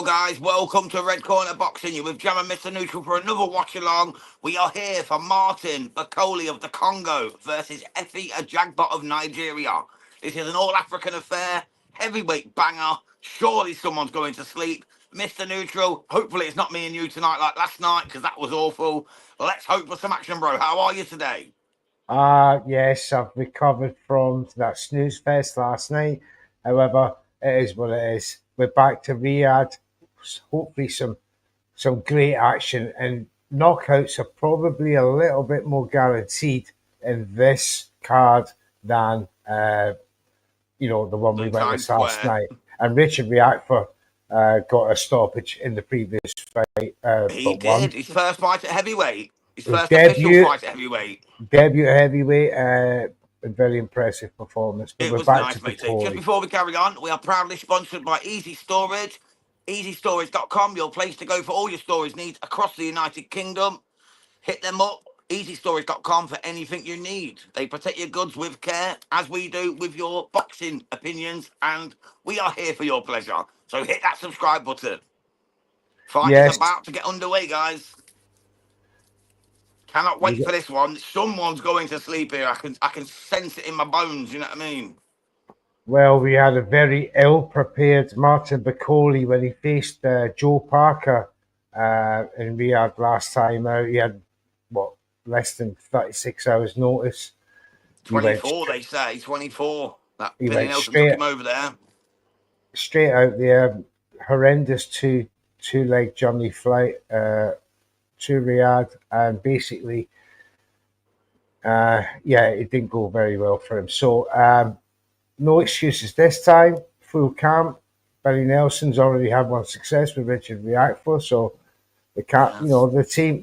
guys, welcome to Red Corner Boxing. You're with Jam and Mr. Neutral for another watch-along. We are here for Martin Bakole of the Congo versus Efe Ajagba of Nigeria. This is an all-African affair, heavyweight banger. Surely someone's going to sleep. Mr. Neutral, hopefully it's not me and you tonight like last night, because that was awful. Let's hope for some action, bro. How are you today? Yes, I've recovered from that snooze fest last night. However, it is what it is. We're back to Riyadh. Hopefully some great action, and knockouts are probably a little bit more guaranteed in this card than the one we went with last night. And Richard Reactor got a stoppage in the previous fight. He did. His first fight at heavyweight. His first debut, official fight at heavyweight. Debut at heavyweight. A very impressive performance. But it we're was back nice, to mate. Bakole. Just before we carry on, we are proudly sponsored by Easy Storage. EasyStorage.com, your place to go for all your storage needs across the United Kingdom. Hit them up, EasyStorage.com, for anything you need. They protect your goods with care, as we do with your boxing opinions, and we are here for your pleasure. So hit that subscribe button. Fight is about to get underway, guys. Cannot wait for this one. Someone's going to sleep here. I can sense it in my bones, you know what I mean? Well, we had a very ill-prepared Martin Bakole when he faced Joe Parker in Riyadh last time out. He had, less than 36 hours notice. 24, they say. 24. That Billy Nelson took him over there. Straight out there. Horrendous two-leg journey flight to Riyadh. And basically, it didn't go very well for him. So, no excuses this time. Full camp. Billy Nelson's already had one success with Richard Reactor, so the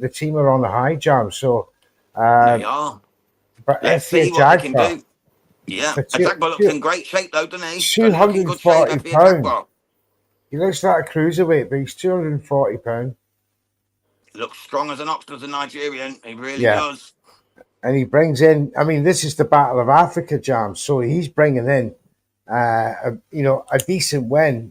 the team are on the high jam. So they are. But let's see what they can do. Yeah, Ajagba looks in great shape though, doesn't he? 240 pounds. He looks like a cruiserweight, but he's 240 pounds. Looks strong as an ox, does a Nigerian. He really does. And he brings in, this is the Battle of Africa, Jam. So he's bringing in, a decent win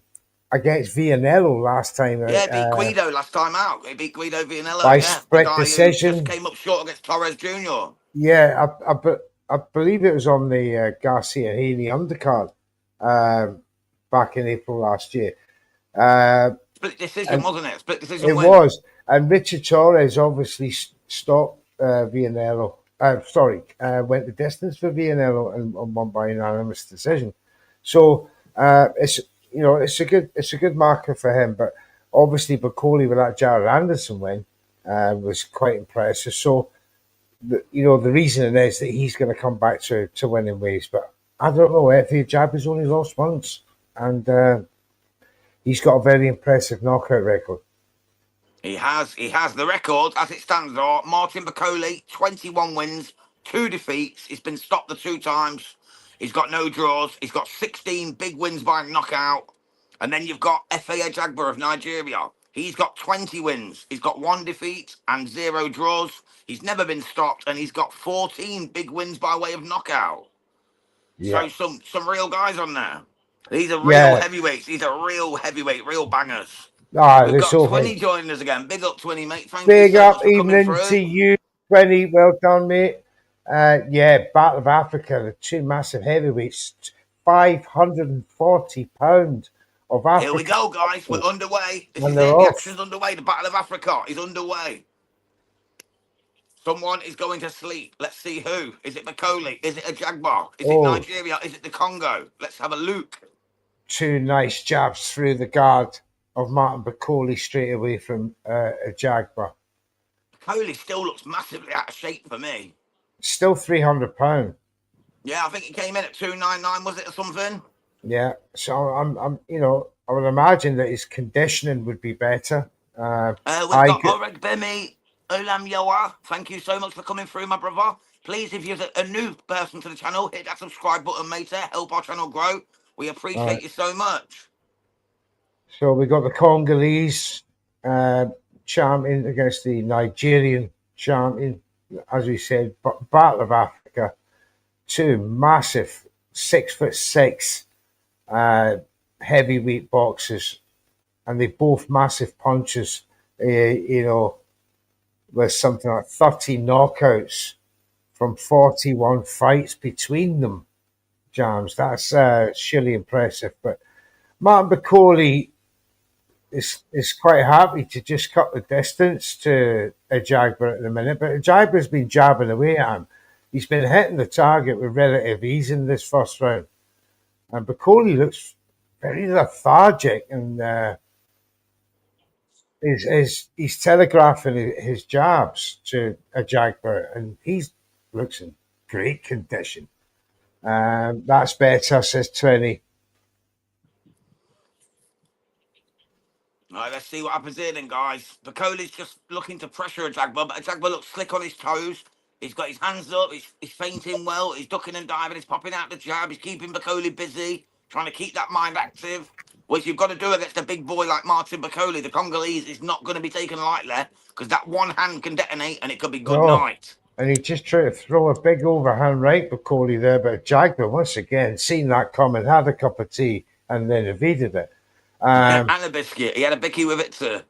against Vianello last time. Yeah, beat Guido last time out. He beat Guido Vianello. By split decision. Just came up short against Torres Jr. Yeah, I believe it was on the Garcia Haney undercard back in April last year. Split decision, wasn't it? Split decision. It was. And Richard Torres obviously stopped Vianello. Went the distance for Vianello and won by unanimous decision. So it's a good marker for him. But obviously Bakole with that Jared Anderson win was quite impressive. So the reason is that he's going to come back to winning ways. But I don't know. Efe Ajagba's only lost once, and he's got a very impressive knockout record. He has the record as it stands. Martin Bakole, 21 wins, 2 defeats. He's been stopped the 2 times. He's got no draws. He's got 16 big wins by knockout. And then you've got Efe Ajagba of Nigeria. He's got 20 wins. He's got 1 defeat and 0 draws. He's never been stopped, and he's got 14 big wins by way of knockout. Yeah. So some real guys on there. These are real heavyweights. These are real heavyweight, real bangers. We've got 20 joining us again. Big up, 20, mate. Thank you so much for coming through. To you, 20. Well done, mate. Battle of Africa, the 2 massive heavyweights, 540 pounds of Africa. Here we go, guys. We're underway. This is it. The action's underway. The Battle of Africa is underway. Someone is going to sleep. Let's see who. Is it Bakole? Is it Ajagba? Is it Nigeria? Is it the Congo? Let's have a look. 2 nice jabs through the guard of Martin Bakole straight away from Ajagba. Bakole still looks massively out of shape for me. Still 300 pounds. Yeah, I think he came in at 299, was it, or something? Yeah, so I'm I would imagine that his conditioning would be better. We've got Oreg Bemi Olamyoa. Thank you so much for coming through, my brother. Please, if you're a new person to the channel, hit that subscribe button, mate. Help our channel grow. We appreciate you so much. So we got the Congolese champion against the Nigerian champion. As we said, Battle of Africa. 2 massive 6'6" heavyweight boxers. and they both massive punches. With something like 30 knockouts from 41 fights between them. Jams, that's surely impressive. But Martin Bakole is quite happy to just cut the distance to Ajagba at the minute. But Ajagba's been jabbing away at him. He's been hitting the target with relative ease in this first round. And Bakole looks very lethargic, and he's telegraphing his jabs to Ajagba, and he looks in great condition. That's better, says Trini. All right, let's see what happens here then, guys. Bacole's just looking to pressure Ajagba, but Ajagba looks slick on his toes. He's got his hands up. He's feinting well. He's ducking and diving. He's popping out the jab. He's keeping Bakole busy, trying to keep that mind active, which you've got to do against a big boy like Martin Bakole. The Congolese is not going to be taken lightly because that one hand can detonate and it could be good night. And he just tried to throw a big overhand right, Bakole there, but Ajagba, once again, seen that coming, had a cup of tea, and then evaded it. And a biscuit. He had a bicky with it too.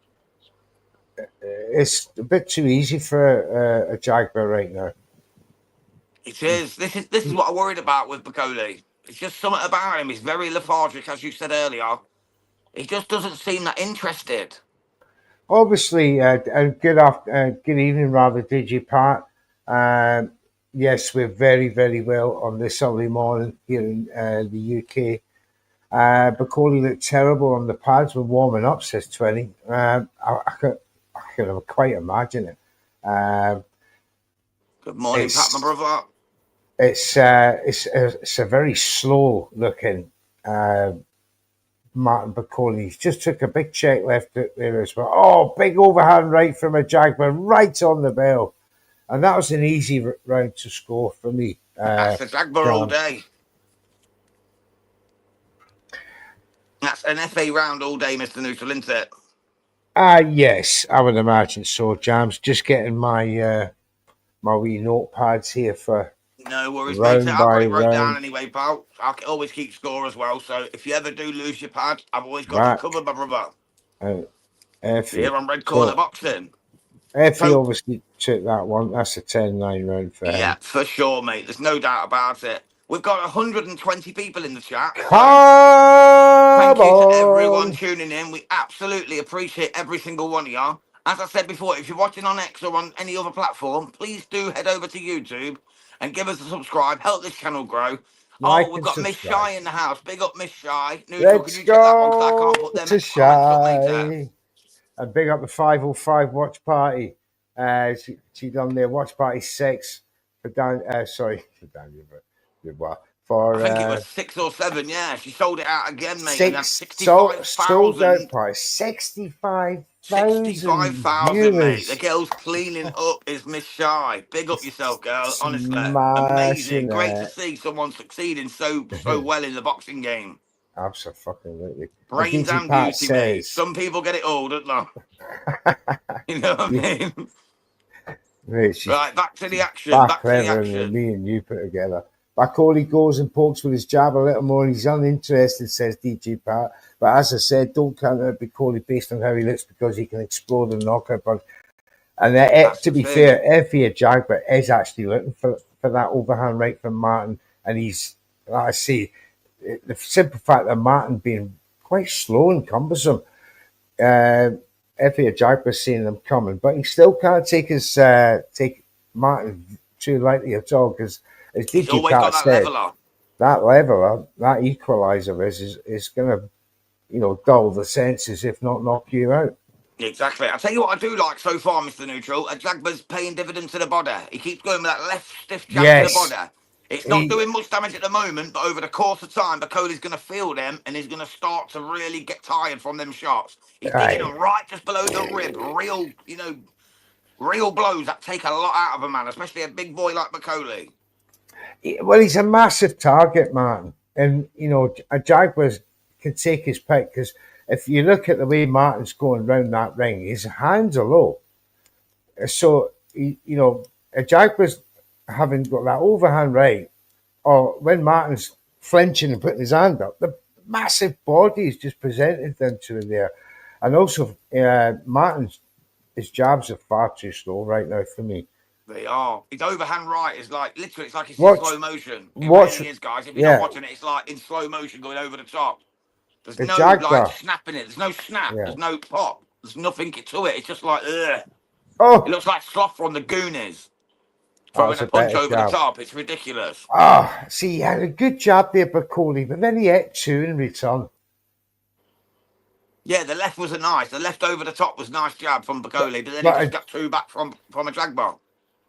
It's a bit too easy for Ajagba right now. It is. This is what I worried about with Bakole. It's just something about him. He's very lethargic, as you said earlier. He just doesn't seem that interested. Obviously, good evening, rather, DG Pat. Yes, we're very, very well on this early morning here in the UK. Bakole looked terrible on the pads when warming up, says 20. I can quite imagine it. Good morning, Pat, my brother. It's a very slow looking Martin Bakole. He just took a big check left there as well. Oh, big overhand right from Ajagba, right on the bell. And that was an easy round to score for me. That's Ajagba all day. That's an FA round all day, Mr. Neutral, isn't it? Yes, I would imagine so, Jams. Just getting my my wee notepads here for no worries, round mate. I've got it by wrote down round. anyway, pal. I can always keep score as well. So if you ever do lose your pad, I've always got you covered, my brother. Here on Red Corner Boxing. Efe obviously took that one. That's a 10-9 round for him. Yeah, for sure, mate. There's no doubt about it. We've got 120 people in the chat. So thank you to everyone tuning in. We absolutely appreciate every single one of y'all. As I said before, if you're watching on X or on any other platform, please do head over to YouTube and give us a subscribe. Help this channel grow. We've got Miss Shy in the house. Big up Miss Shy. Neutral, can you check that one? Because I can't put them comments up later. And big up the 505 watch party. She done their watch party 6 for Dan. Sorry, for Daniel, but for I think it was 6 or 7. Yeah, she sold it out again, mate. 65,000. Sold out price 65,000 viewers. Mate. The girl's cleaning up is Miss Shy. Big up yourself, girl. Honestly, amazing. Great to see someone succeeding so well in the boxing game. Absolutely. Brains and beauty, mate. Some people get it all, don't they? You know what I mean? Right, back to the action. Back to the action. Than me and you put together. Bakole goes and pokes with his jab a little more. He's uninterested, says DG Pat. But as I said, don't count out Bakole based on how he looks because he can explode and knock out. And to be fair, Efe Ajagba is actually looking for that overhand right from Martin. And he's, like I say, the simple fact that Martin being quite slow and cumbersome, Efe Ajagba seeing them coming, but he still can't take Martin too lightly at all because, as DG Pat said, that leveler, that equalizer is going to, dull the senses if not knock you out. Exactly. I'll tell you what I do like so far, Mr. Neutral. Ajagba's paying dividends to the body. He keeps going with that left stiff jab to the body. It's not doing much damage at the moment, but over the course of time, Bacole's going to feel them and he's going to start to really get tired from them shots. He's digging them right just below the rib. Real blows that take a lot out of a man, especially a big boy like Bakole. Well, he's a massive target, man. And, Ajagba can take his pick because if you look at the way Martin's going round that ring, his hands are low. So, Ajagba's having got that overhand right, or when Martin's flinching and putting his hand up, the massive body is just presented them to him there. And also, Martin's his jabs are far too slow right now for me. They are. His overhand right is like literally, it's like it's in Watch, slow motion. It watch, really is, guys. If you're not yeah, watching it, it's like in slow motion going over the top. There's the no like Jagba, snap in it. There's no snap. yeah. There's no pop. There's nothing to it. It's just like ugh. It Oh, looks like Sloth from the Goonies that throwing was a a punch better over the jab. top. It's ridiculous. Ah, see, he had a good jab there, Bakole, but then he ate two in return. Yeah, the left was a nice. The left over the top was nice jab from Bakole, but then he But just a, got two back from Ajagba.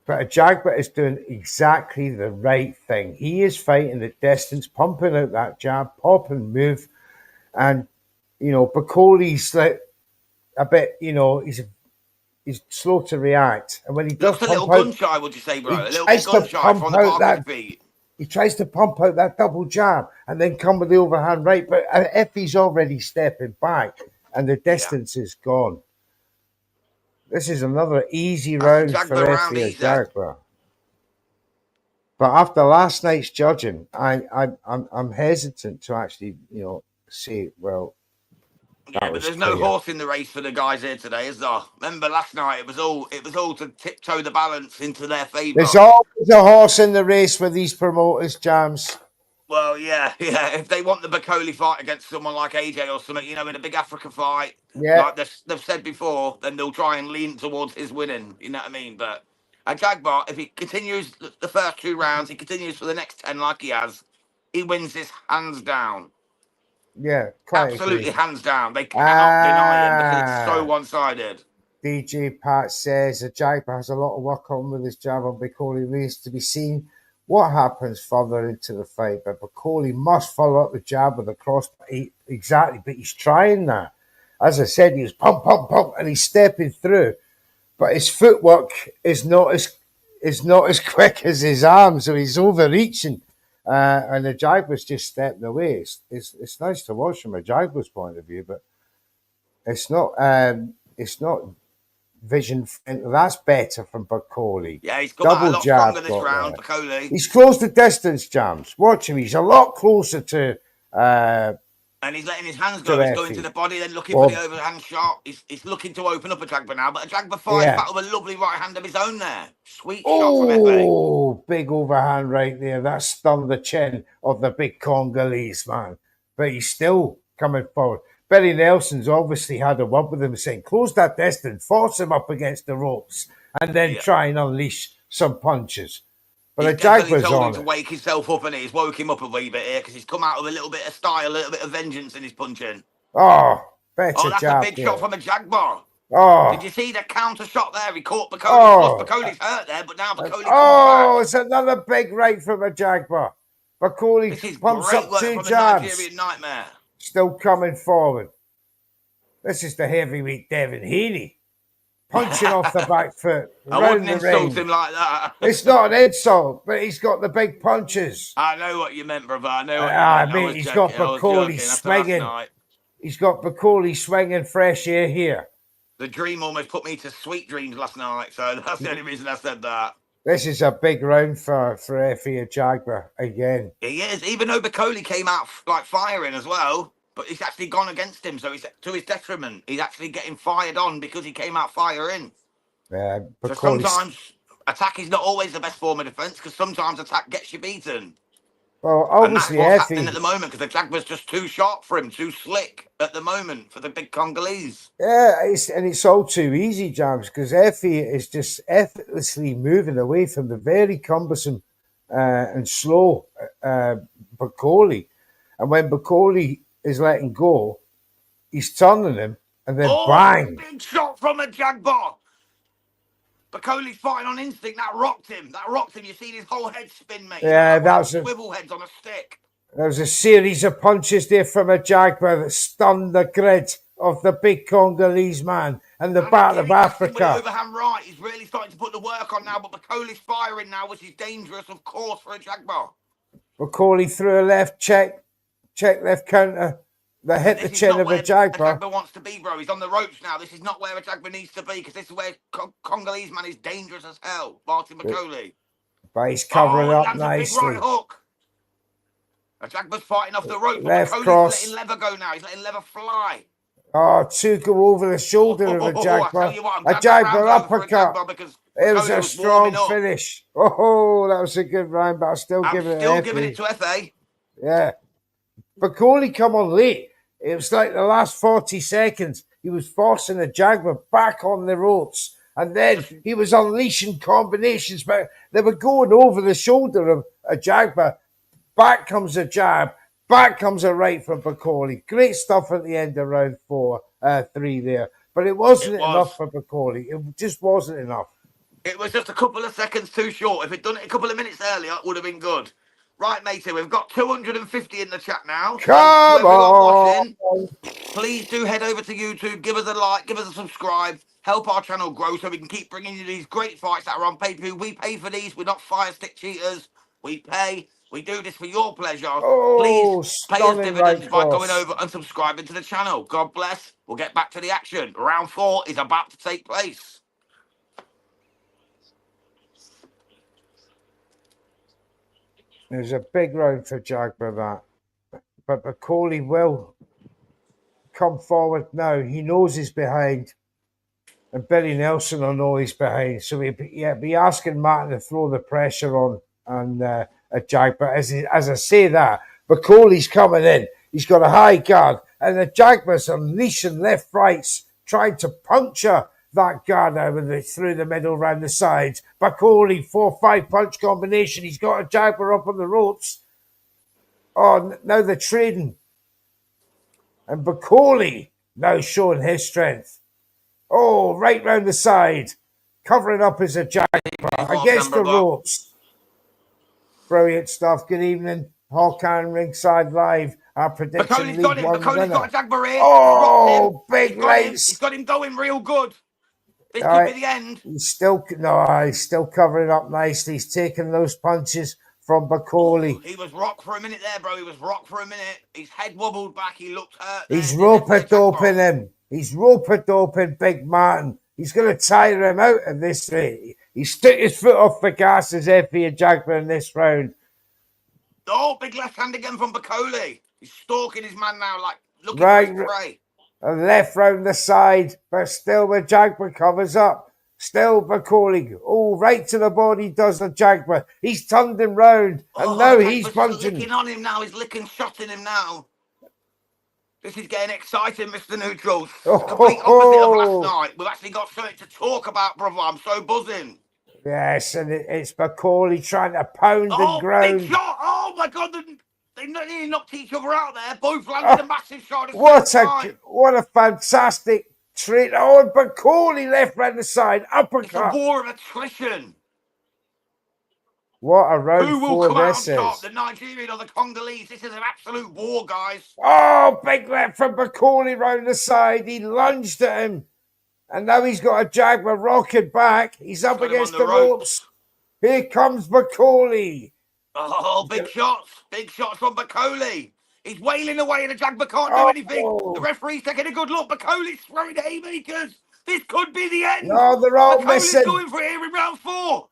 but Ajagba is doing exactly the right thing. He is fighting the distance, pumping out that jab, pop and move, and Bakole's like a bit, he's slow to react, and when he does Looks a little pump out, gun shy, would you say, he bro? A little bit tries to gun shy pump from the out park of his that. feet. He tries to pump out that double jab and then come with the overhand right, but if he's already stepping back and the Yeah, distance is gone, this is another easy that's a round for Jagba round Efe easy. Ajagba. But after last night's judging, I'm hesitant to actually say, well, Yeah, that but was there's no clear. horse in the race for the guys here today, is there? Remember last night it was all to tiptoe the balance into their There's favour. always a horse in the race for these promoters, Jams. Well, yeah, yeah. If they want the Bakole fight against someone like AJ or something, in a big Africa fight, Yeah, like they've said before, then they'll try and lean towards his winning. You know what I mean? But Jagbar, if he continues the first two rounds, he continues for the next 10 like he has, he wins this hands down. yeah, quite Absolutely agree. hands down. They cannot deny him because it's so Ah, one-sided. DJ Pat says Ajagba has a lot of work on with his jab on Bakole. Remains to be seen what happens further into the fight. But Bakole must follow up the jab with a cross. Exactly, but he's trying that. As I said, he was pump, pump, pump, and he's stepping through. But his footwork is not as quick as his arm, so he's overreaching. And the Ajagba's just stepping away. It's nice to watch from a Ajagba's point of view, but it's not vision. That's better from Bakole. Yeah, he's come out a Double lot jab stronger this got round, there. Bakole. He's closed the distance, Jams. Watch him. He's a lot closer to uh, And he's letting his hands to go. He's going to Effie. the body, then looking for the Bob. overhand shot. He's looking to open up Ajagba now, but Ajagba fires Yeah. back with a lovely right hand of his own there. Sweet shot from Efe. Oh, big overhand right there. That stunned the chin of the big Congolese man. But he's still coming forward. Billy Nelson's obviously had a word with him saying, close that distance, force him up against the ropes, and then Yeah. try and unleash some punches. But He's the definitely Jagba's told him on to it. wake himself up, and he's woke him up a wee bit here because he's come out with a little bit of style, a little bit of vengeance in his punching. Oh, Oh, better that's a jab big shot there. from Ajagba. Did Oh, you see the counter shot there? He caught Bakole's plus. oh, Bakole's hurt there, but now Bakole comes oh, back. it's another big right from a Jagba. Bakole This is pumps great up work two from the jabs. Nigerian Nightmare. Still coming forward. This is the heavyweight Devin Haney. Punching off the back foot, I round wouldn't the insult ring. him like that. It's not an insult, but he's got the big punches. I know what you meant, brother. I know what you meant. I Mate, was he's got joking. I was Bakole joking after last swinging. night. He's got Bakole swinging fresh air here. The dream almost put me to sweet dreams last night, so that's the only reason I said that. This is a big round for Efe Ajagba again. He is, even though Bakole came out like firing as well, but he's actually gone against him, so he's to his detriment. He's actually getting fired on because he came out firing. So sometimes attack is not always the best form of defense because sometimes attack gets you beaten. Well, And that's obviously, what's happening at Efe. the moment because the Jagba's just too sharp for him, too slick at the moment for the big Congolese. Yeah, it's all too easy, James, because Efe is just effortlessly moving away from the very cumbersome and slow Bakole. And when Bakole is letting go, he's turning him, and then bang! Big shot from a Jagba. Bakole's fighting on instinct. That rocked him. You've seen his whole head spin, mate. Yeah, like that's a swivel heads on a stick. there was a series of punches there from a Jagba that stunned the grid of the big Congolese man and the Battle of Africa. With overhand right, he's really starting to put the work on now, but Bakole's firing now, which is dangerous, of course, for a Jagba. Bakole threw a left check left counter that hit the chin of a Jagba. Ajagba wants to be, bro. He's on the ropes now. This is not where Ajagba needs to be because this is where Congolese man is dangerous as hell. Martin Bakole. But he's covering up A nicely. big right hook. Ajagba's fighting off the rope. Left Bakole's cross. letting leather go now. He's letting leather fly. Oh, two go over the shoulder of I tell Ajagba. you what, I'm glad that Ajagba round's over for uppercut. Ajagba because It was Bakole a was warming strong up. finish. Oh, that was a good round, but I'm still I'm giving it still to giving it Efe. to Efe. Yeah. Bakole come on late. It was like the last 40 seconds. He was forcing Ajagba back on the ropes. And then he was unleashing combinations, but they were going over the shoulder of Ajagba. Back comes a jab. Back comes a right from Bakole. Great stuff at the end of round three there. But it It wasn't enough was. for Bakole. It just wasn't enough. It was just a couple of seconds too short. If he'd done it a couple of minutes earlier, it would have been good. Right, matey, we've got 250 in the chat now. So to Come everyone on. watching, please do head over to YouTube, give us a like, give us a subscribe, help our channel grow so we can keep bringing you these great fights that are on pay-per-view. We pay for these. We're not fire stick cheaters. We pay. We do this for your pleasure. Please Oh, pay us stunning right dividends by going cross. over and subscribing to the channel. God bless. We'll get back to the action. Round 4 is about to take place. It was a big round for Jagba, that. But Bakole will come forward now. He knows he's behind. And Billy Nelson will know he's behind. So he'll be asking Martin to throw the pressure on Jag. But as I say that, Bacole's coming in. He's got a high guard. And the Jagba's unleashing left rights, trying to puncture that guard over through the middle, round the sides. Bakole, 4-5 punch combination. He's got a Jagba up on the ropes. Oh, now they're trading. And Bakole now showing his strength. Oh, right round the side. Covering up as a Jagba against the ropes. Brilliant stuff. Good evening. Hawkan Ringside Live. Our prediction Bacole's got League him. One Bacole's winner. got a Jagba here. Oh, big He's got him. lights. He's got him going real good. This All could right. be the end. He's still covering up nicely. He's taking those punches from Bakole. Oh, he was rocked for a minute there, bro. He was rocked for a minute. His head wobbled back. He looked hurt there. He's rope-a-doping him. He's rope-a-doping Big Martin. He's going to tire him out of this. He stuck his foot off the gas as Efe Ajagba in this round. Oh, big left hand again from Bakole. He's stalking his man now, like looking for his prey. And left round the side, but still the Jagba covers up. Still Bakole. Oh, right to the body does the Jagba. He's turned him round, and now he's punching. Licking on him now. He's licking, shotting him now. This is getting exciting, Mr. Neutrals. Complete opposite of last night. We've actually got something to talk about, brother. I'm so buzzing. Yes, and it's Bakole trying to pound the ground. Big shot! Oh my God! They nearly knocked each other out there. Both landed a massive shot. What a fantastic treat! Oh, and Bakole left round the side, uppercut. It's a war of attrition. What a round Who will 4 come out this on top, is. the Nigerian or the Congolese? This is an absolute war, guys. Oh, big left from Bakole round the side. He lunged at him. And now he's got a Jagba rocking back. He's up against the ropes. Here comes Bakole. Oh, big shots. Big shots from Bakole. He's wailing away and the Jagba can't do anything. The referee's taking a good look. Bacole's throwing haymakers. This could be the end. No, they're all missing. Bacole's going for it here in round 4.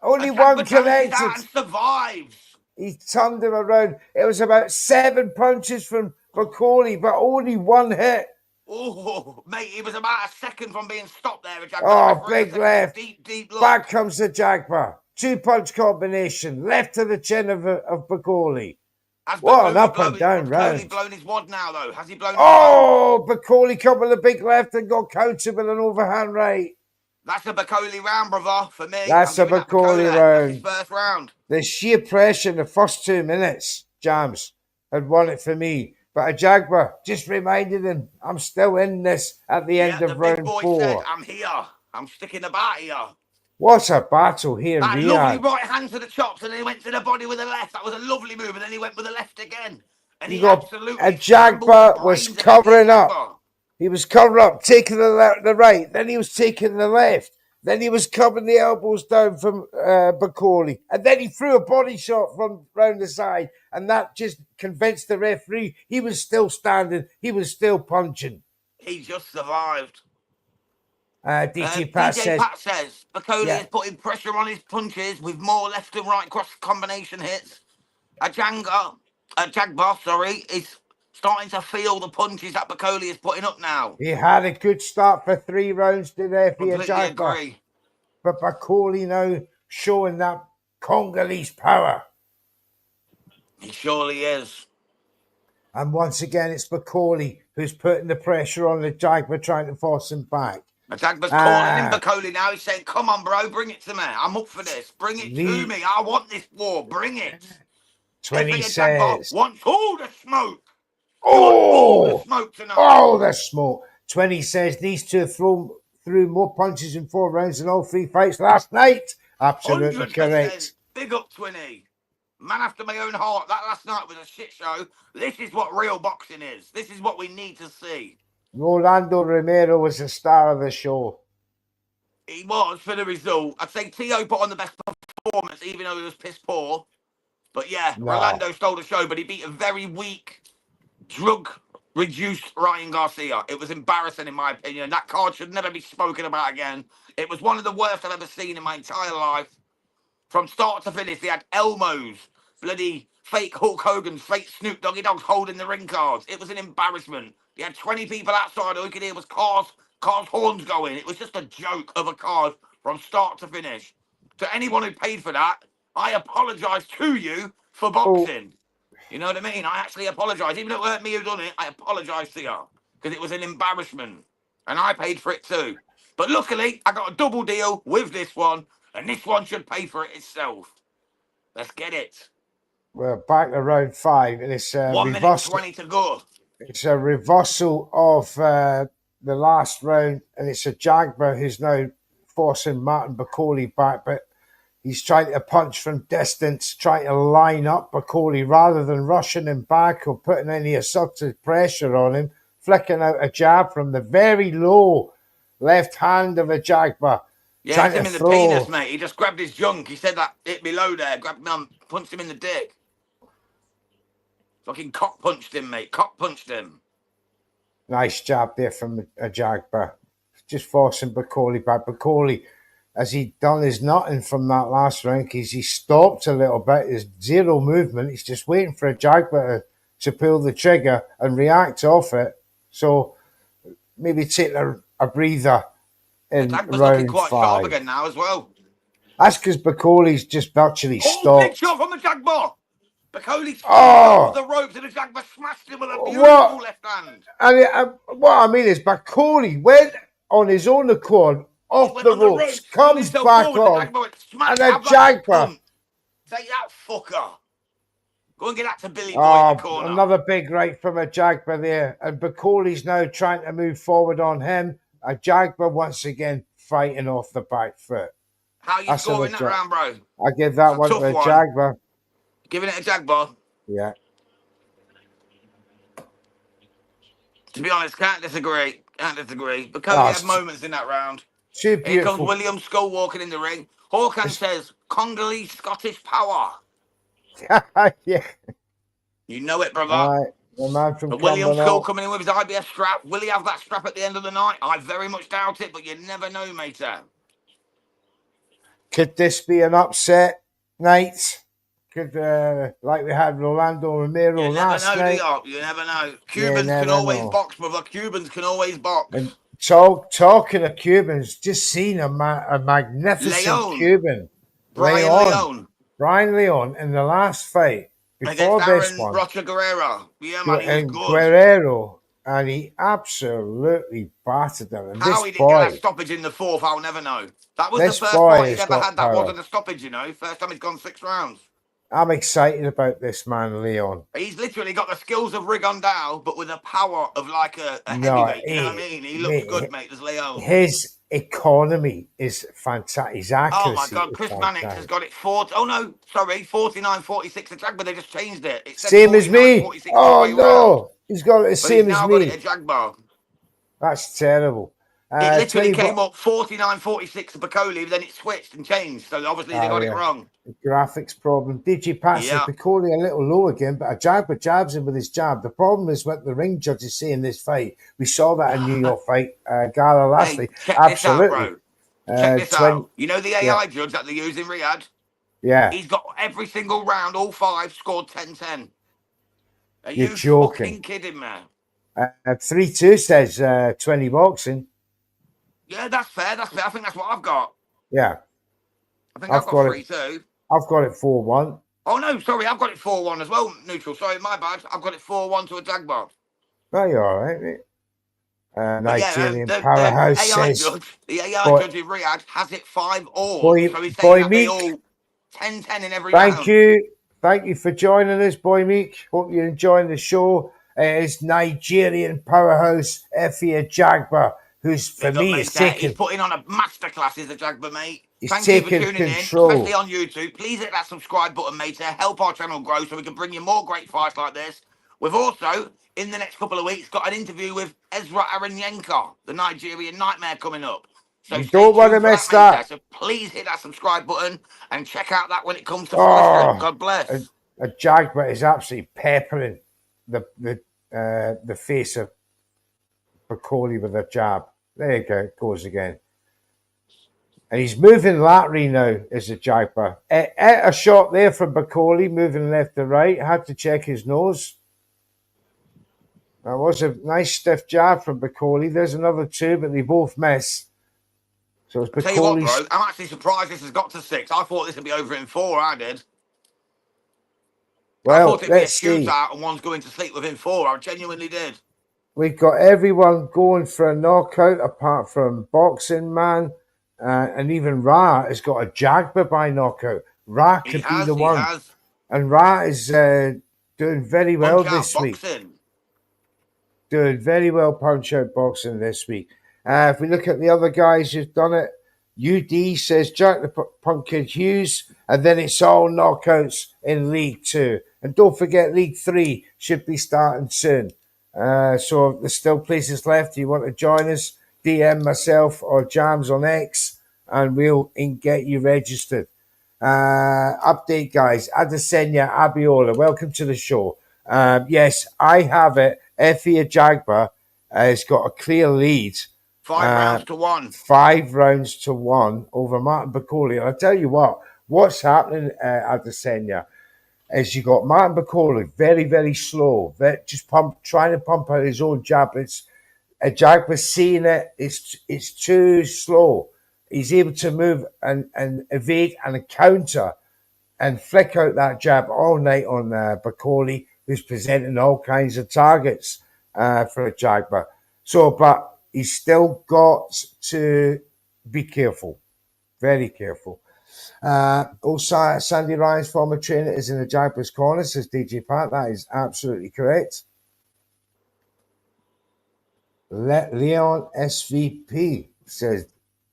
Only one connected. And survives. He turned him around. It was about 7 punches from Bakole, but only one hit. Oh, mate, he was about a second from being stopped there. Oh, big left. Deep look. Back comes the Jagba. 2-punch combination. Left to the chin of Bakole. What an up and down round. Has he blown his wad now, though? Has he blown his wad? Bakole come with a big left and got countered with an overhand right. That's a Bakole round, brother, for me. That's a Bakole round. That's his first round. The sheer pressure in the first 2 minutes, Jams, had won it for me. But Ajagba just reminded him, I'm still in this at the end of round 4. Said, I'm here. I'm sticking about here. What a battle here, that Riyadh. Lovely right hand to the chops, and then he went to the body with the left. That was a lovely move, and then he went with the left again. And he absolutely... Ajagba was covering up. He was covering up, taking the right. Then he was taking the left. Then he was covering the elbows down from Bakole. And then he threw a body shot from round the side. And that just convinced the referee he was still standing. He was still punching. He just survived. DJ Pat says Bakole is putting pressure on his punches with more left and right cross combination hits. Ajagba, is Starting to feel the punches that Bakole is putting up now. He had a good start for 3 rounds, did Efe Completely Ajagba. agree. But Bakole now showing that Congolese power. He surely is. And once again, it's Bakole who's putting the pressure on the Ajagba, trying to force him back. Ajagba's calling him Bakole now. He's saying, come on, bro, bring it to me. I'm up for this. Bring it to me. I want this war. Bring it. 20 Efe says. Ajagba wants all the smoke. All the smoke tonight. All the smoke. 20 says these two have thrown through more punches in 4 rounds than all 3 fights last night. Absolutely 100%. correct. Big up, 20. Man after my own heart. That last night was a shit show. This is what real boxing is. This is what we need to see. Rolando Romero was the star of the show. He was for the result. I'd say Tio put on the best performance, even though he was piss poor. But yeah, No. Rolando stole the show, but he beat a very weak, drug-reduced Ryan Garcia. It was embarrassing, in my opinion. That card should never be spoken about again. It was one of the worst I've ever seen in my entire life. From start to finish, they had Elmos, bloody fake Hulk Hogan's, fake Snoop Doggy Dogs holding the ring cards. It was an embarrassment. They had 20 people outside. All you could hear was cars horns going. It was just a joke of a card from start to finish. To anyone who paid for that, I apologise to you for boxing. You know what I mean? I actually apologise. Even though it weren't me who done it, I apologise to you. Because it was an embarrassment. And I paid for it too. But luckily, I got a double deal with this one. And this one should pay for it itself. Let's get it. We're back to round 5. And it's 1 minute 20 to go. It's a reversal of the last round. And it's Ajagba who's now forcing Martin Bakole back. But he's trying to punch from distance, trying to line up Bakole rather than rushing him back or putting any assaultive pressure on him, flicking out a jab from the very low left hand of Ajagba. Yeah, hit him in the penis, mate. He just grabbed his junk. He said that hit below there, grabbed him, punched him in the dick. Fucking cock punched him, mate. Cock punched him. Nice jab there from Ajagba. Just forcing Bakole back. Bakole, as he done his nothing from that last round, because he stopped a little bit. There's zero movement. He's just waiting for Ajagba to pull the trigger and react off it. So maybe take a breather in Ajagba's round looking quite 5. sharp again now as well. That's because Bakole's just virtually stopped. Big shot from Ajagba. Bakole Oh, the ropes and Ajagba smashed him with a beautiful left hand. And what I mean is Bakole went on his own accord off the ropes, comes back on, and Ajagba. Take that fucker. Go and get that to Billy Boy in the corner. Another big right from Ajagba there. And Bakole's now trying to move forward on him. Ajagba once again fighting off the back foot. How are you scoring that round, bro? I give that one to Ajagba. Giving it a Ajagba? Yeah. To be honest, can't disagree. Bakole had moments in that round. Too beautiful. Here comes William Skull walking in the ring. Hawkan says, Congolese Scottish power. Yeah. You know it, brother. All right. The man from William Skull coming in with his IBS strap. Will he have that strap at the end of the night? I very much doubt it, but you never know, mate. Could this be an upset night? Could like we had Rolando Romero last night? You never know. Cubans can always box, brother. Cubans can always box. And talking of Cubans, just seen a magnificent Cuban. Brian Leon in the last fight before this one. Rocha Guerrero. Yeah, man, he was good. Guerrero, and he absolutely battered them. And how he didn't get that stoppage in the 4th, I'll never know. That was the first fight he's ever had that wasn't a stoppage, you know. First time he's gone 6 rounds. I'm excited about this man, Leon. He's literally got the skills of Rigondeaux, but with the power of like a heavyweight. You know what I mean? He looks good, mate. There's Leon. His economy is fantastic. His accuracy. Oh my God, Chris Mannix has got it 49-46 Ajagba. They just changed it. It same as me. Oh no, he's got it the same as me. Ajagba. That's terrible. It literally came up 49-46 to Bakole, but then it switched and changed. So obviously they got it wrong. Graphics problem. DJ Pat said Bakole a little low again, but Ajagba jabs him with his jab. The problem is what the ring judges say in this fight. We saw that in New York fight gala last night. Absolutely. Check this out. You know the AI judge that they use in Riyadh? Yeah. He's got every single round, all 5 scored 10-10. Are You're you joking. fucking kidding me? 3-2 says 20 boxing. Yeah, that's fair. That's fair. I think that's what I've got. Yeah, I think I've I've got got it. 3-2. I've got it 4-1. Oh no, sorry, I've got it 4-1 as well. Neutral. Sorry, my bad. I've got it 4-1 to Ajagba. Oh, you're all right, mate. But yeah, Nigerian the powerhouse AI says, judge, the AI boy, judge in Riyadh has it 5-all. boy, So he's saying boy, that they Meek. all 10-10 in every Thank round. you. Thank you for joining us, Boy Meek. Hope you're enjoying the show. It's Nigerian powerhouse Efe Ajagba, who's for Big up, me mate. is He's taking putting on a masterclass, is Ajagba, mate. he's Thank you for taking tuning in, especially control. on YouTube. Please hit that subscribe button, mate, to help our channel grow so we can bring you more great fights like this. We've also, in the next couple of weeks, got an interview with Ezra Aranyenka, the Nigerian Nightmare, coming up. So You stay don't want to tuned for miss that, mate. that. So please hit that subscribe button and check out that when it comes to fighting. Oh, God bless. a Jagba is absolutely peppering the face of Bakole with a jab. There you go, it goes again. And he's moving laterally now as a Jagba. A shot there from Bakole, moving left to right. Had to check his nose. That was a nice stiff jab from Bakole. There's another two, but they both miss. So it's I tell you what, Bakole's. bro, I'm actually surprised this has got to 6. I thought this would be over in 4. I did. I Well, thought it'd be a let's see. shootout and one's going to sleep within 4. I genuinely did. We've got everyone going for a knockout apart from Boxing Man. And even Ra has got a Jagba by knockout. Ra He could be has, the he one. has. And Ra is doing very well Punch out this week. boxing. Doing very well punch out boxing this week. If we look at the other guys who've done it, UD says Jack the Punk Kid Hughes, and then it's all knockouts in League 2. And don't forget, League 3 should be starting soon. So there's still places left. You want to join us, DM myself or Jams on X, and we'll get you registered. Update, guys. Adesanya Abiola, welcome to the show. Yes, I have it. Efe Ajagba has got a clear lead. 5 rounds to 1. 5 rounds to 1 over Martin Bakole. And I tell you what's happening, Adesanya, is you got Martin Bakole very, very slow, just trying to pump out his own jab. Ajagba's seeing it. It's too slow. He's able to move and evade and counter and flick out that jab all night on Bakole, who's presenting all kinds of targets for Ajagba. So, but he's still got to be careful, very careful. Sandy Ryan's former trainer is in the Ajagba's corner, says DJ Pat. That is absolutely correct. Leon SVP says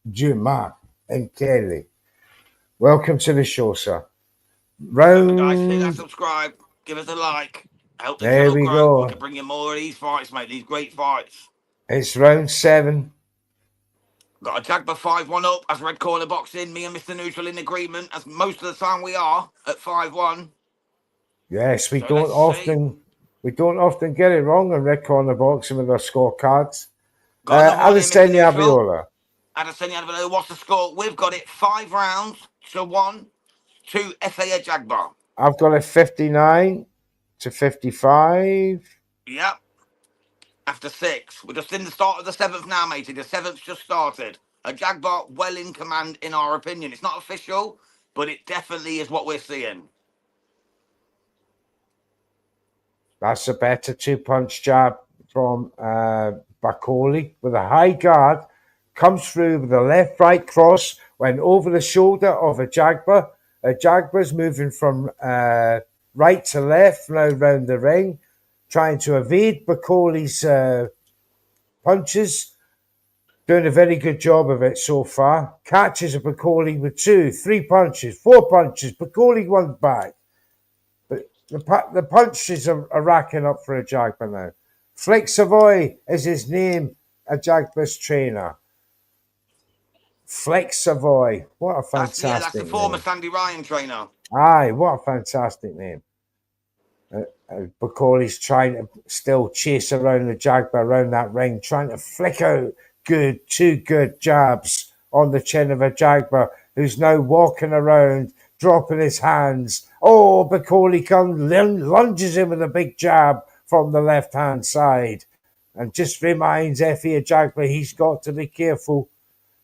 Juma and Kelly. Welcome to the show, sir. Remember, guys, hit that Round. subscribe. Give us a like. Help the There channel we grow. We go. can bring you more of these fights, mate. These great fights. It's round 7. Got a Jagba 5-1 up as Red Corner Boxing. Me and Mr. Neutral in agreement, as most of the time we are at 5-1. Yes, we So don't let's see. often get it wrong on Red Corner Boxing with our scorecards. Got another one here, Mr. Adesanya Neutral. Abiola. Adesanya Abiola, what's the score? We've got it 5 rounds to 1 to Efe Ajagba. I've got a 59 to 55. Yep. After 6. We're just in the start of the 7th now, matey. The 7th's just started. Ajagba well in command, in our opinion. It's not official, but it definitely is what we're seeing. That's a better 2-punch jab from Bakole with a high guard. Comes through with a left-right cross, went over the shoulder of Ajagba. Ajagba's moving from right to left now round the ring, trying to evade Bakole's punches. Doing a very good job of it so far. Catches a Bakole with 2, 3 punches, 4 punches. Bakole one back. But the punches are racking up for Ajagba now. Flick Savoy is his name, Ajagba's trainer. Flex Savoy. What a fantastic that's the former name. Sandy Ryan trainer. Aye, what a fantastic name. Bakole's trying to still chase around the Jagba around that ring, trying to flick out two good jabs on the chin of a Jagba, who's now walking around dropping his hands. Oh, Bakole lunges in with a big jab from the left-hand side and just reminds Efe Ajagba he's got to be careful.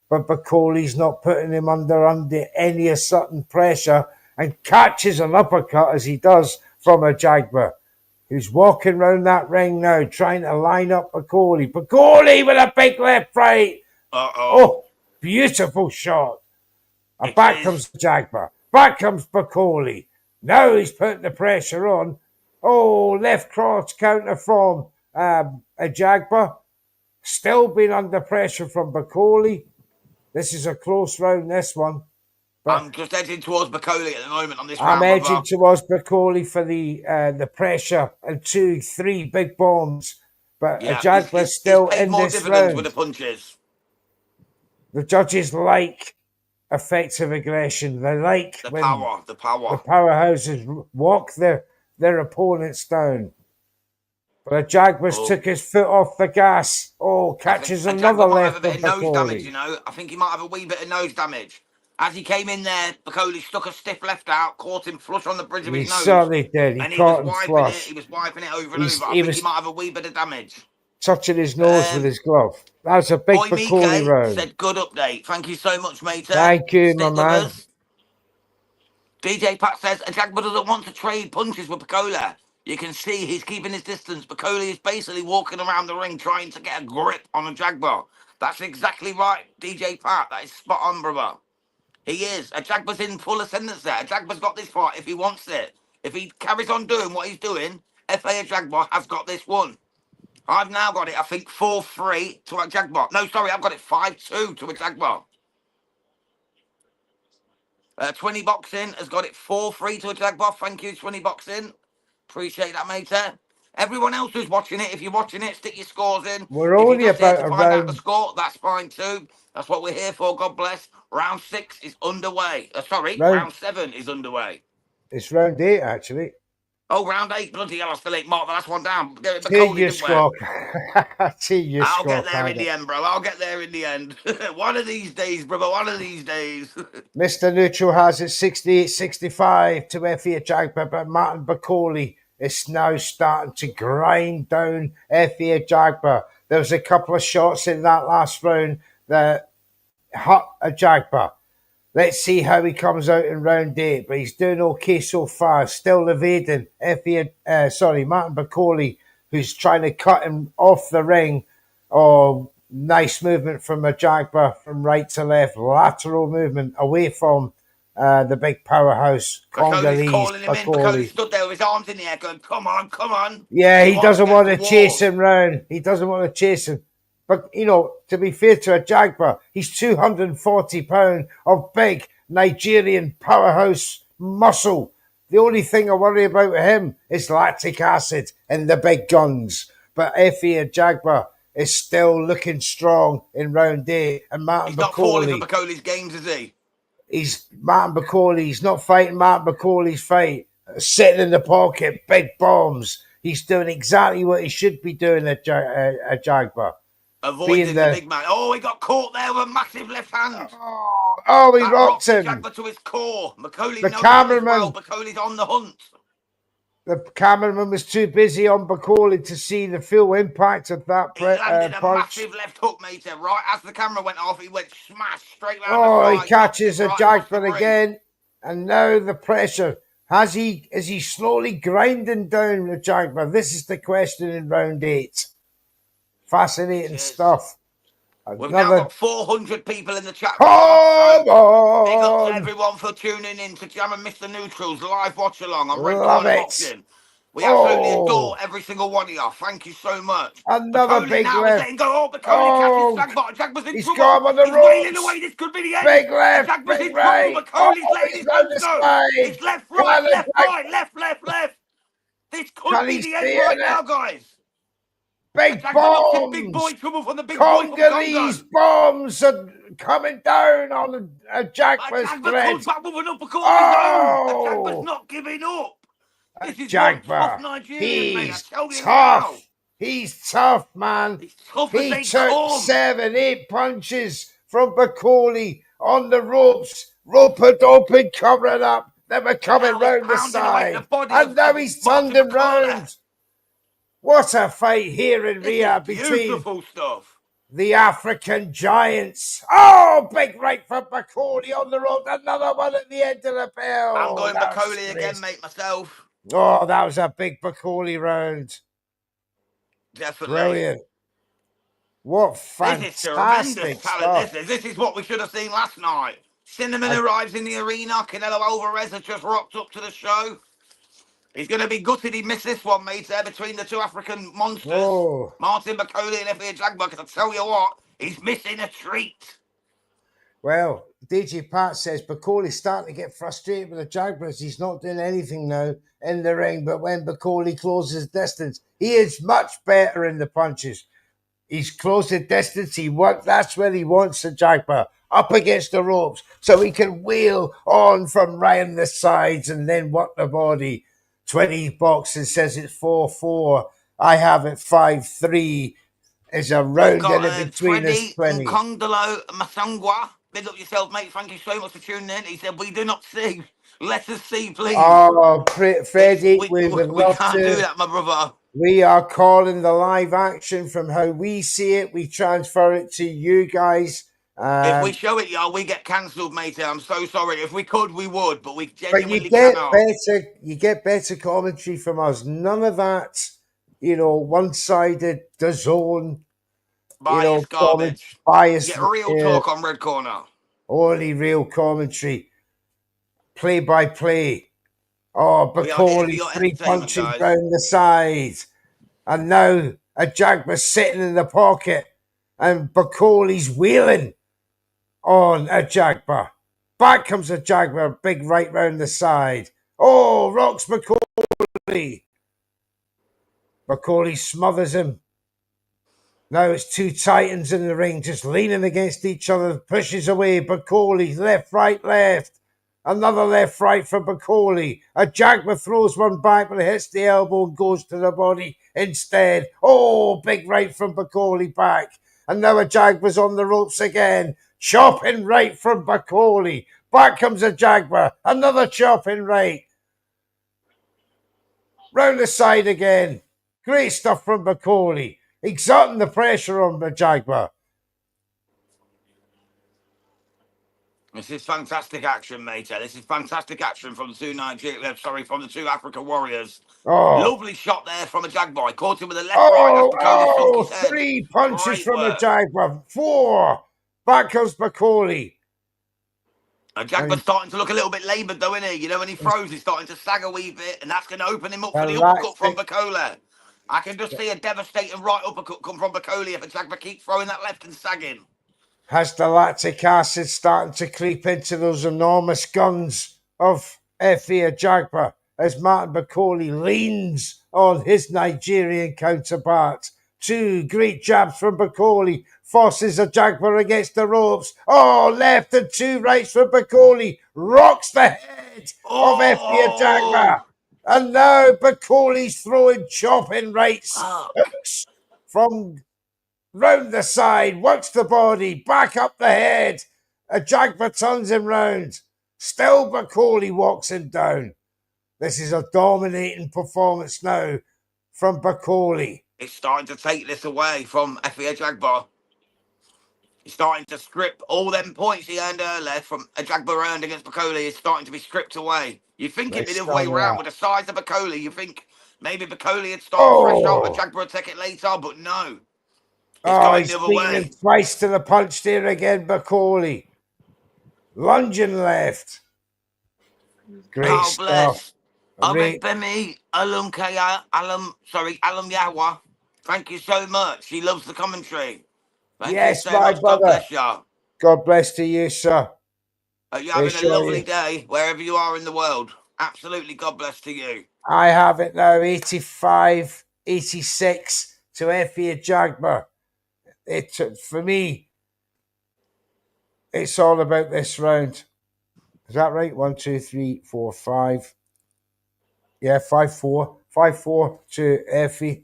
But Bakole's not putting him under any sudden pressure and catches an uppercut as he does from Ajagba, who's walking round that ring now, trying to line up Bakole. Bakole with a big left right. Oh, beautiful shot. And back comes Ajagba. Back comes Bakole. Now he's putting the pressure on. Oh, left cross counter from Ajagba. Still being under pressure from Bakole. This is a close round, this one. But I'm just edging towards Bakole at the moment on this round. I'm edging towards Bakole for the pressure and 2-3 big bombs. But Ajagba's still in more this round. With the punches. The judges like effective aggression. They like the power. The powerhouses walk their opponents down. But Ajagba's took his foot off the gas. Oh, catches another left of nose damage, you know. I think he might have a wee bit of nose damage. As he came in there, Bakole stuck a stiff left out, caught him flush on the bridge of his nose. He certainly did. He caught him flush. He was wiping it over and over. I think he might have a wee bit of damage. Touching his nose with his glove. That's a big Bakole round. Said good update. Thank you so much, mate. Thank you, my man. DJ Pat says Ajagba doesn't want to trade punches with Bakole. You can see he's keeping his distance. Bakole is basically walking around the ring trying to get a grip on Ajagba. That's exactly right, DJ Pat. That is spot on, brother. He is. Ajagba's in full ascendance there. Ajagba's got this fight if he wants it. If he carries on doing what he's doing, Efe Ajagba has got this one. I've now got it, I think, 4-3 to Ajagba. No, sorry, I've got it 5-2 to Ajagba. 20 Boxing has got it 4-3 to Ajagba. Thank you, 20 Boxing. Appreciate that, mate. Everyone else who's watching it, if you're watching it, stick your scores in. We're only about to find out the score, that's fine too. That's what we're here for, God bless. Round 6 is underway. Round 7 is underway. It's round 8, actually. Oh, round 8. Bloody hell, I still ain't marked the last one down. Take your score. I'll get there in the end, bro. I'll get there in the end. One of these days, brother. One of these days. Mr. Neutral has it 68-65 to Efe Ajagba, but Martin Bakole is now starting to grind down Efe Ajagba. There was a couple of shots in that last round that hurt Ajagba. Let's see how he comes out in round 8, but he's doing okay so far. Still evading Martin Bakole, who's trying to cut him off the ring. Oh, nice movement from Ajagba from right to left. Lateral movement away from the big powerhouse. Bakole's calling him in. Bakole stood there with his arms in the air going, come on, come on. Yeah, he doesn't want to chase him round. He doesn't want to chase him. But, you know, to be fair to Ajagba, he's 240 pounds of big Nigerian powerhouse muscle. The only thing I worry about with him is lactic acid and the big guns. But Efe Ajagba is still looking strong in round 8. And Martin He's not falling for Bakole's games, is he? He's Martin Bakole. He's not fighting Martin Bakole's fight. Sitting in the pocket, big bombs. He's doing exactly what he should be doing, Ajagba. Avoiding the big man. Oh, he got caught there with a massive left hand. Oh, he rocked him. Ajagba to his core. Bakole the cameraman. Bakole's on the hunt. The cameraman was too busy on Bakole to see the full impact of that punch. He landed a massive left hook, mate. Right as the camera went off, he went smash straight round the side. He catches Ajagba again. And now the pressure. Is he slowly grinding down Ajagba? This is the question in round 8. Fascinating stuff. We've now got 400 people in the chat. Come on! Big up to everyone for tuning in to Jam and Mr. Neutral's live watch along on Red Corner Boxing. We absolutely adore every single one of you. Thank you so much. Another Bakole big left. Go. Bakole catches Ajagba. Ajagba's in He's trouble. got him on the ropes. Wailing away. This could be the end. Big left. Ajagba's big in right. trouble. Bakole's letting his hands go. It's left, right, left. This could be the end right now, guys. Big bombs! Big boy trouble from the big Congolese bombs are coming down on Ajagba's thread. Ajagba's back with an uppercut on his own. Ajagba's not giving up. This is tough Nigerian, mate. I tell you now. He's tough, man. He's tough he took 7-8 punches from Bakole on the ropes rope-a-dope covering up. They were coming Now he's round the pounding away at the side. body And now of he's turned Martin him Bakole. round. What a fight here in This is Riyadh between beautiful stuff. the African giants. Oh, big right for Bakole on the road. Another one at the end of the bell. I'm going That was Bakole again, great. mate, myself. Oh, that was a big Bakole round. Definitely. Brilliant. What This is tremendous fantastic talent, stuff. this is what we should have seen last night. Cinnamon arrives in the arena. Canelo Alvarez has just rocked up to the show. He's going to be gutted he missed this one, mate, there between the two African monsters, Oh, Martin Bakole and Efe Ajagba, because I tell you what, he's missing a treat. well, DJ Pat says Bakole's starting to get frustrated with the Jaguars. He's not doing anything now in the ring, but when Bakole closes distance, he is much better in the punches. He's closed the distance. That's where he wants the Jaguar, up against the ropes, so he can wheel on from round the sides and then work the body. 20 boxes says it's 4-4. I have it 5-3. There's a We've round in got it between us Freddie 20. Nkondolo Masangwa. Big up yourself, mate. Thank you so much for tuning in. He said, we do not see. Let us see, please. Oh, Freddie, we would We love can't do to. that, my brother. We are calling the live action from how we see it. We transfer it to you guys. If we show it, y'all, we get cancelled, mate. I'm so sorry. If we could, we would, but we But you genuinely get cannot. better. You get better commentary from us. None of that, one-sided, DAZN, Bias garbage. bias. Get real talk on Red Corner. Only real commentary, play by play. Oh, We are here for Bakole, your 3 entertainment, punches guys. down the side. And now Ajagba's sitting in the pocket and Bakole's wheeling on Ajagba. Back comes Ajagba, big right round the side. Oh, rocks Bakole. Bakole smothers him. Now it's two titans in the ring, just leaning against each other, pushes away. Bakole, left, right, left. Another left, right for Bakole. Ajagba throws one back, but it hits the elbow and goes to the body instead. Oh, big right from Bakole back. And now Ajagba's on the ropes again. Chopping right from Bakole. Back comes Ajagba. Another chopping right. Round the side again. Great stuff from Bakole. Exerting the pressure on Ajagba. This is fantastic action, mate. This is fantastic action from the from the two African warriors. Oh, Lovely shot there from Ajagba. He caught him with a left right as Bakole sunk his head. 3 punches Great from work. Ajagba. 4. Back comes Bakole. Ajagba's starting to look a little bit laboured, though, isn't he? You know, when he throws, he's starting to sag a wee bit, and that's going to open him up for the uppercut from Bakole. I can just see a devastating right uppercut come from Bakole if Ajagba keeps throwing that left and sagging. Has the lactic acid starting to creep into those enormous guns of Efe Ajagba as Martin Bakole leans on his Nigerian counterpart. 2 great jabs from Bakole, forces Ajagba against the ropes. Oh, left and 2 rights from Bakole, rocks the head of Efe Ajagba. And now Bakole's throwing chopping rights from round the side, works the body, back up the head. Ajagba turns him round. Still Bakole walks him down. This is a dominating performance now from Bakole. It's starting to take this away from Efe Ajagba. He's starting to strip all them points he earned earlier from Ajagba earned against Bakole is starting to be stripped away. You think it'd be the other way around with the size of Bakole. You think maybe Bakole would start fresh out, Ajagba would take it later, but no. It's going the other He's beating him twice to the punch there again, Bakole. Lunging left. Great stuff. Bless. Bemi Alum Yawa. Thank you so much. He loves the commentary. Thank you so much. Brother. God bless you. God bless to you, sir. You're having a lovely day wherever you are in the world. Absolutely, God bless to you. I have it now, 85, 86 to Efe Ajagba. For me, it's all about this round. Is that right? 1, 2, 3, 4, 5. Yeah, 5-4. 5-4 to Efe.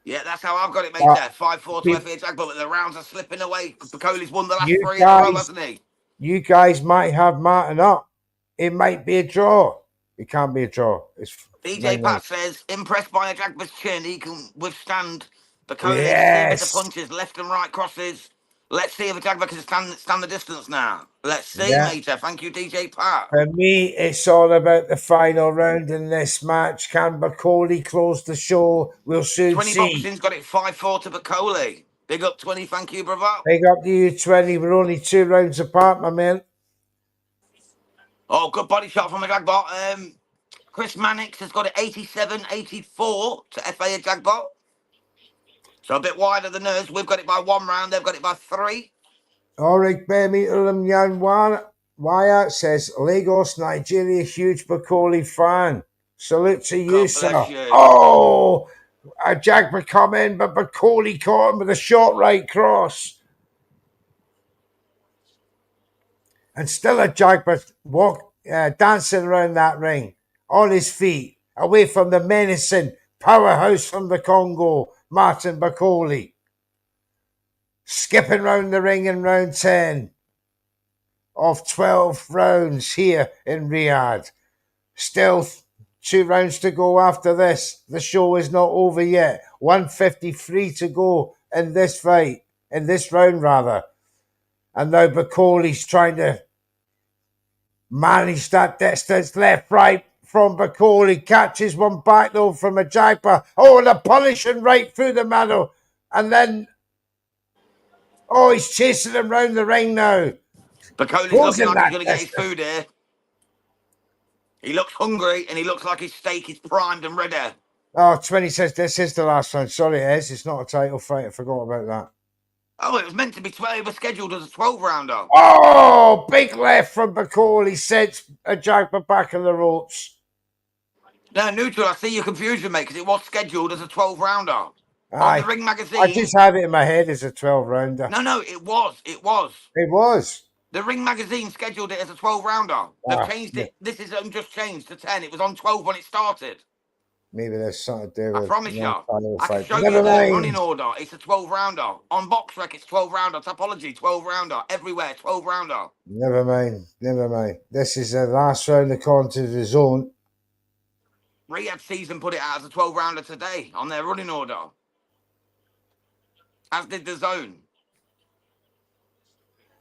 Yeah, that's how I've got it, mate. 5-4 to Efe Ajagba, but the rounds are slipping away. Bakole's won the last 3 in a row, hasn't he? You guys might have Martin up. It might be a draw. It can't be a draw. It's DJ 9 rounds. Pat says, impressed by Ajagba's chin, he can withstand Bakole. Just see a bit of Yes. punches, left and right crosses. Let's see if Ajagba can stand the distance now. Let's see, Yeah. Mater. Thank you, DJ Pat. For me, it's all about the final round in this match. Can Bakole close the show? We'll soon 20 see. Boxing's got it 5-4 to Bakole. Big up 20, thank you, brother. Big up to you, 20. We're only 2 rounds apart, my man. Oh, good body shot from Ajagba. Chris Mannix has got it 87-84 to Efe Ajagba. So a bit wider than us. We've got it by 1 round. They've got it by 3. Ulrich Bemi Ulamyan Wyatt says, Lagos, Nigeria, huge Bakole fan. Salute to you, God sir. bless you. Oh, Ajagba come in, but Bakole caught him with a short right cross. And still Ajagba dancing around that ring on his feet, away from the menacing powerhouse from the Congo, Martin Bakole. Skipping round the ring in round 10 of 12 rounds here in Riyadh. Still 2 rounds to go after this. The show is not over yet. 153 to go in this fight, in this round rather. And now Bakole's trying to manage that distance, left, right from Bakole. Catches one back though from Ajagba. Oh, and a punishing right through the middle. And then, oh, he's chasing him round the ring now. Bakole's looking Closing like he's that going to get his distance. food here. He looks hungry and he looks like his steak is primed and ready. Oh, 20 says this is the last round. Sorry, it is. It's not a title fight. I forgot about that. Oh, it was meant to be 12. It was scheduled as a 12-rounder. Oh, big left from Bakole. He sends Ajagba back in the ropes. No, neutral. I see your confusion, mate, because it was scheduled as a 12-rounder. On the Ring magazine. I just had it in my head as a 12-rounder. No, it was. It was. It was. The Ring magazine scheduled it as a 12-rounder. They've changed it. This is just changed to 10. It was on 12 when it started. Maybe there's something to do with I promise you. I can show Never you the mind. running order. It's a 12-rounder. On BoxRec, it's 12-rounder. Topology, 12-rounder. Everywhere, 12-rounder. Never mind. This is the last round according to the zone. Riyadh season put it out as a 12-rounder today on their running order. As did the zone.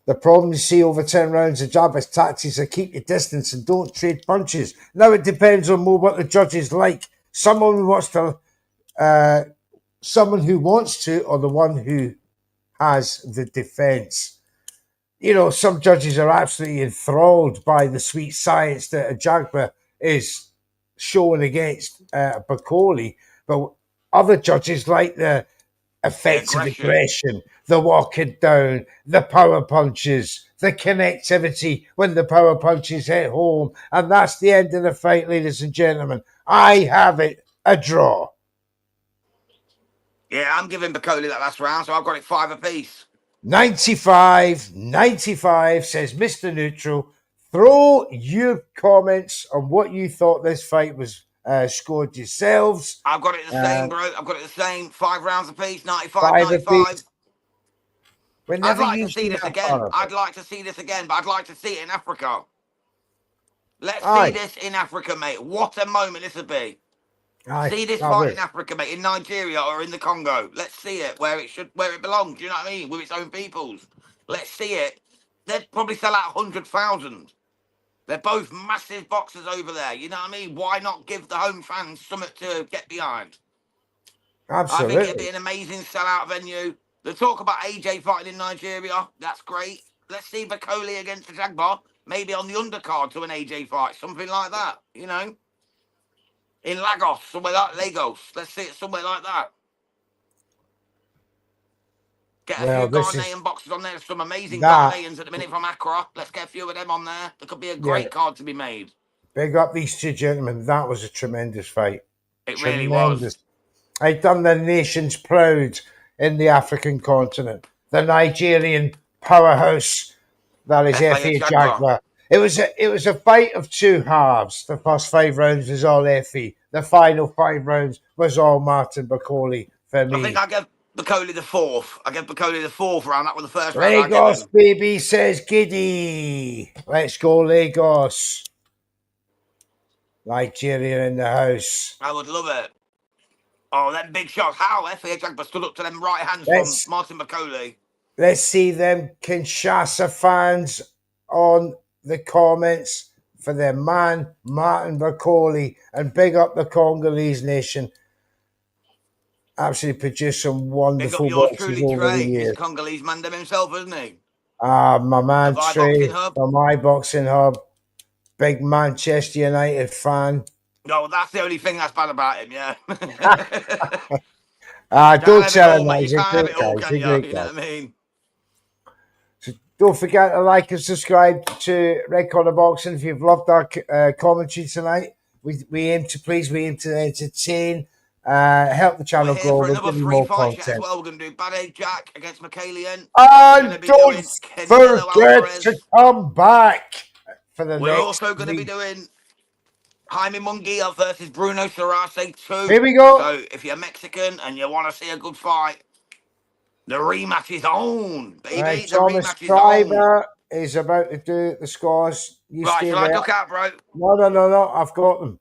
The problem you see over 10 rounds of Ajagba's tactics are keep your distance and don't trade punches. Now it depends on more what the judges like. Someone who wants to, or the one who has the defense. You know, some judges are absolutely enthralled by the sweet science that Ajagba is showing against Bakole, but other judges like the offensive aggression, the walking down, the power punches, the connectivity when the power punches hit home. And that's the end of the fight, ladies and gentlemen. I have it a draw. Yeah, I'm giving Bakole that last round, so I've got it 5 apiece. 95, says Mr. Neutral. Throw your comments on what you thought this fight was scored yourselves. I've got it the same, bro. I've got it the same. 5 rounds apiece, 95, 5 95. apiece. I'd like to see this again. I'd like to see this again, but I'd like to see it in Africa. Let's see this in Africa, mate. What a moment this would be. See this fight in Africa, mate, in Nigeria or in the Congo. Let's see it where it belongs. You know what I mean? With its own peoples. Let's see it. They'd probably sell out 100,000. They're both massive boxers over there. You know what I mean? Why not give the home fans something to get behind? Absolutely. I think it'd be an amazing sellout venue. The talk about AJ fighting in Nigeria, that's great. Let's see Bakole against Ajagba, maybe on the undercard to an AJ fight, something like that, you know? In Lagos, somewhere like Lagos. Let's see it somewhere like that. Get a few Ghanaian boxers on there. Some amazing Ghanaians at the minute from Accra. Let's get a few of them on there. There could be a great card to be made. Big up these two gentlemen. That was a tremendous fight. It really was. They've done their nations proud in the African continent. The Nigerian powerhouse that is Efe Ajagba. It was a fight of 2 halves. The first 5 rounds was all Efe. The final 5 rounds was all Martin Bakole for me. Bakole the fourth. I get Bakole the fourth round. That was the first round I Lagos, given. baby, says Giddy. Let's go, Lagos. Nigeria in the house. I would love it. Oh, them big shots. How Efe Ajagba stood up to them right hands from Let's Martin Bakole. let's see them Kinshasa fans on the comments for their man Martin Bakole, and big up the Congolese nation. Absolutely produced some Big up wonderful yours boxes truly, over the Trey. He's a years. Congolese man them himself, isn't he? My man Of our boxing Trey hub. from my boxing hub, big Manchester United fan. No, that's the only thing that's bad about him, yeah. Can't Don't have it tell him all, that. mate. You He's a can't have great it guy. all, He's can a you? great You know guy. what I mean? So don't forget to like and subscribe to Red Corner Boxing if you've loved our commentary tonight. We aim to please, we aim to entertain, help the We're channel here grow. for We're another giving 3 more fight chat as content. well. We're going to do Bad Jack against Michaelian. We're going to And be don't doing Canelo forget to Alvarez. come back for the We're next also going to be week. doing Jaime Munguia versus Bruno Sarase 2. Here we go. So if you're Mexican and you want to see a good fight, the rematch is on, baby. Right, The Thomas rematch is on. Triber is about to do the scores. You Right, stay shall I there. duck out, bro? No. I've got them.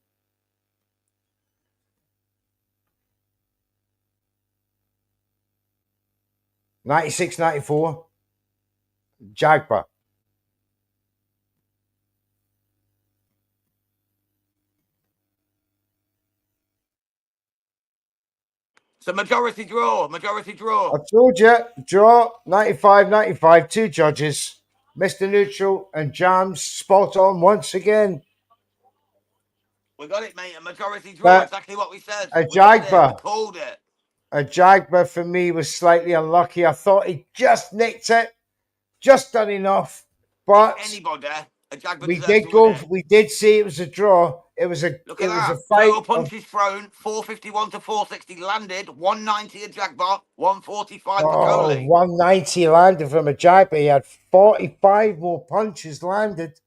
96, 94. Jagba. It's a majority draw. Majority draw. I told you, draw 95, 95, two judges, Mr. Neutral and Jams, spot on once again. We got it, mate. A majority draw. But Exactly what we said. a We did it. We Jagba, called it. for me was slightly unlucky. I thought he just nicked it, just done enough. If But anybody, a Jagba we deserves did to win go. it. We did see it was a draw. It was Look at a that. fight Total of punches thrown. 451 to 460 landed. 190 a Jagba. 145 Bakole. 190 landed from a Jagba. He had 45 more punches landed.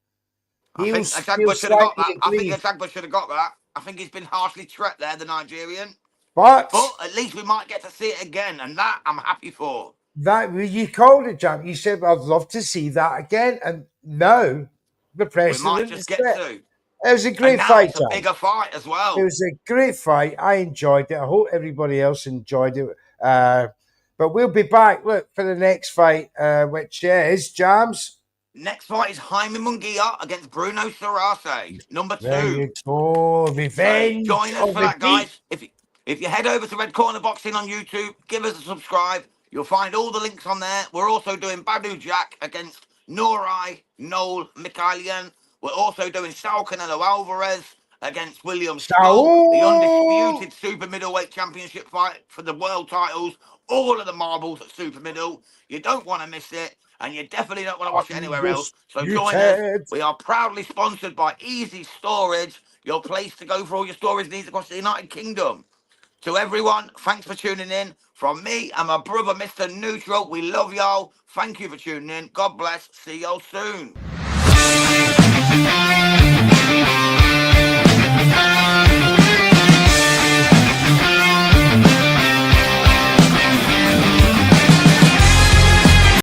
I think a He'll Jagba should have got slightly that. I think a aggrieved. Jagba should have got that. I think he's been harshly trapped there, the Nigerian. But But at least we might get to see it again, and that I'm happy for. that you called it, Jam. You said, I'd love to see that again. And now the We might precedent just is get set. to. It was a And great now fight, it's a Jam. bigger fight as It well. was a great fight. I enjoyed it. I hope everybody else enjoyed it. But we'll be back, look, for the next fight, which is Jams. Next fight is Jaime Munguia against Bruno Sarase, number There 2. you go. So Revenge join us of for the that, beat. guys. If you head over to Red Corner Boxing on YouTube, give us a subscribe. You'll find all the links on there. We're also doing Badu Jack against Norai Noel Mikhailian. We're also doing Sal Canelo Alvarez against William Skull, the Ciao. undisputed super middleweight championship fight for the world titles. All of the marbles at super middle. You don't want to miss it, and you definitely don't want to watch it anywhere else. So join us. Undisputed. We are proudly sponsored by Easy Storage, your place to go for all your storage needs across the United Kingdom. To everyone, thanks for tuning in. From me and my brother, Mr. Neutral, we love y'all. Thank you for tuning in. God bless. See y'all soon.